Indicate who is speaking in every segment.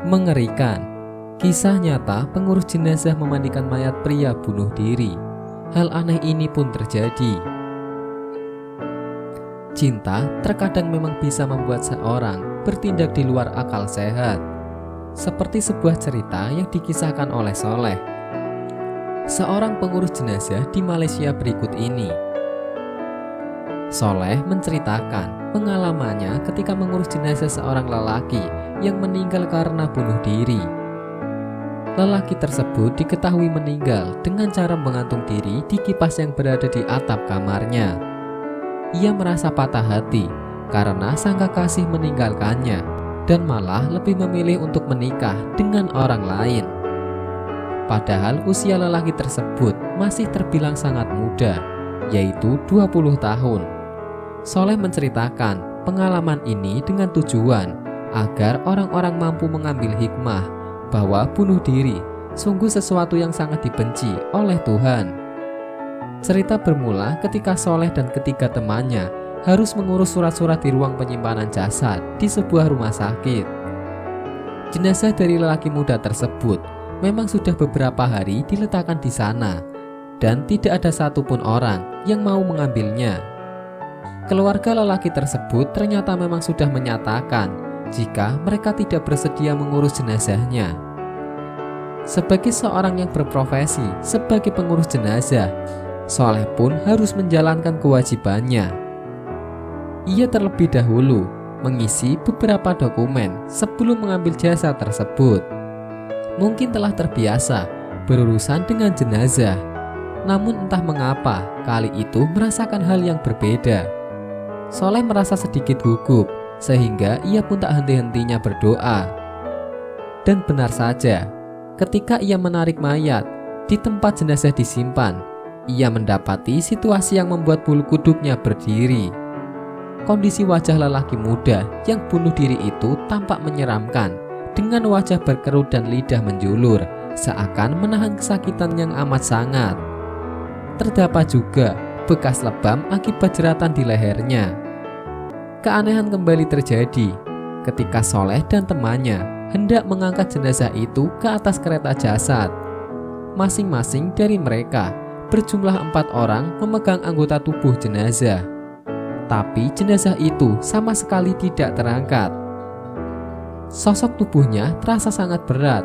Speaker 1: Mengerikan. Kisah nyata pengurus jenazah memandikan mayat pria bunuh diri. Hal aneh ini pun terjadi. Cinta terkadang memang bisa membuat seorang bertindak di luar akal sehat. Seperti sebuah cerita yang dikisahkan oleh Soleh, seorang pengurus jenazah di Malaysia berikut ini. Soleh menceritakan pengalamannya ketika mengurus jenazah seorang lelaki yang meninggal karena bunuh diri. Lelaki tersebut diketahui meninggal dengan cara menggantung diri di kipas yang berada di atap kamarnya. Ia merasa patah hati karena sang kekasih meninggalkannya dan malah lebih memilih untuk menikah dengan orang lain. Padahal usia lelaki tersebut masih terbilang sangat muda, yaitu 20 tahun. Soleh menceritakan pengalaman ini dengan tujuan agar orang-orang mampu mengambil hikmah bahwa bunuh diri sungguh sesuatu yang sangat dibenci oleh Tuhan. Cerita bermula ketika Soleh dan ketiga temannya harus mengurus surat-surat di ruang penyimpanan jasad di sebuah rumah sakit. Jenazah dari lelaki muda tersebut memang sudah beberapa hari diletakkan di sana dan tidak ada satupun orang yang mau mengambilnya. Keluarga lelaki tersebut ternyata memang sudah menyatakan jika mereka tidak bersedia mengurus jenazahnya. Sebagai seorang yang berprofesi sebagai pengurus jenazah, Soleh pun harus menjalankan kewajibannya. Ia terlebih dahulu mengisi beberapa dokumen sebelum mengambil jasad tersebut. Mungkin telah terbiasa berurusan dengan jenazah, namun entah mengapa kali itu merasakan hal yang berbeda. Soleh merasa sedikit gugup, sehingga ia pun tak henti-hentinya berdoa. Dan benar saja, ketika ia menarik mayat di tempat jenazah disimpan, ia mendapati situasi yang membuat bulu kuduknya berdiri. Kondisi wajah lelaki muda yang bunuh diri itu tampak menyeramkan, dengan wajah berkerut dan lidah menjulur, seakan menahan kesakitan yang amat sangat. Terdapat juga bekas lebam akibat jeratan di lehernya. Keanehan kembali terjadi ketika Soleh dan temannya hendak mengangkat jenazah itu ke atas kereta jasad. Masing-masing dari mereka berjumlah 4 orang memegang anggota tubuh jenazah. Tapi jenazah itu sama sekali tidak terangkat. Sosok tubuhnya terasa sangat berat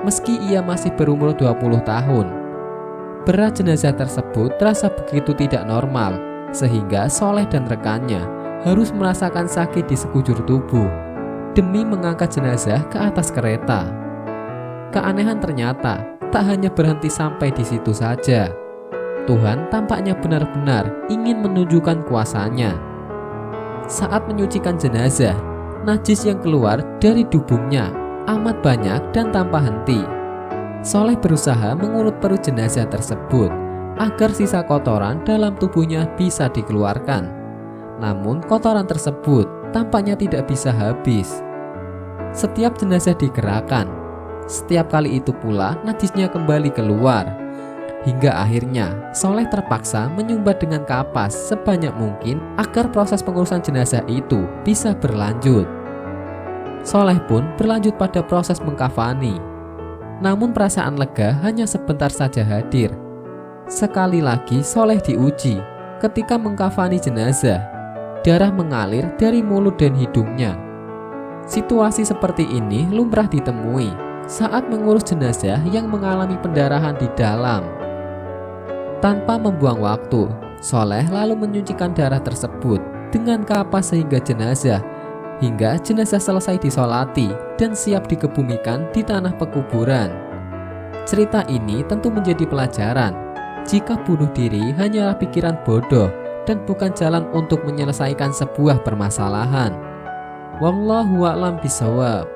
Speaker 1: meski ia masih berumur 20 tahun. Berat jenazah tersebut terasa begitu tidak normal, sehingga Soleh dan rekannya harus merasakan sakit di sekujur tubuh demi mengangkat jenazah ke atas kereta. Keanehan ternyata tak hanya berhenti sampai di situ saja. Tuhan tampaknya benar-benar ingin menunjukkan kuasanya. Saat menyucikan jenazah, najis yang keluar dari tubuhnya amat banyak dan tanpa henti. Soleh berusaha mengurut perut jenazah tersebut agar sisa kotoran dalam tubuhnya bisa dikeluarkan. Namun kotoran tersebut tampaknya tidak bisa habis. Setiap jenazah digerakkan, setiap kali itu pula najisnya kembali keluar. Hingga akhirnya Soleh terpaksa menyumbat dengan kapas sebanyak mungkin agar proses pengurusan jenazah itu bisa berlanjut. Soleh pun berlanjut pada proses mengkafani. Namun perasaan lega hanya sebentar saja hadir. Sekali lagi Soleh diuji ketika mengkafani jenazah. Darah mengalir dari mulut dan hidungnya. Situasi seperti ini lumrah ditemui saat mengurus jenazah yang mengalami pendarahan di dalam. Tanpa membuang waktu, Soleh lalu menyucikan darah tersebut dengan kapas hingga jenazah selesai disolati dan siap dikebumikan di tanah pekuburan. Cerita ini tentu menjadi pelajaran jika bunuh diri hanyalah pikiran bodoh dan bukan jalan untuk menyelesaikan sebuah permasalahan. Wallahu a'lam bishawab.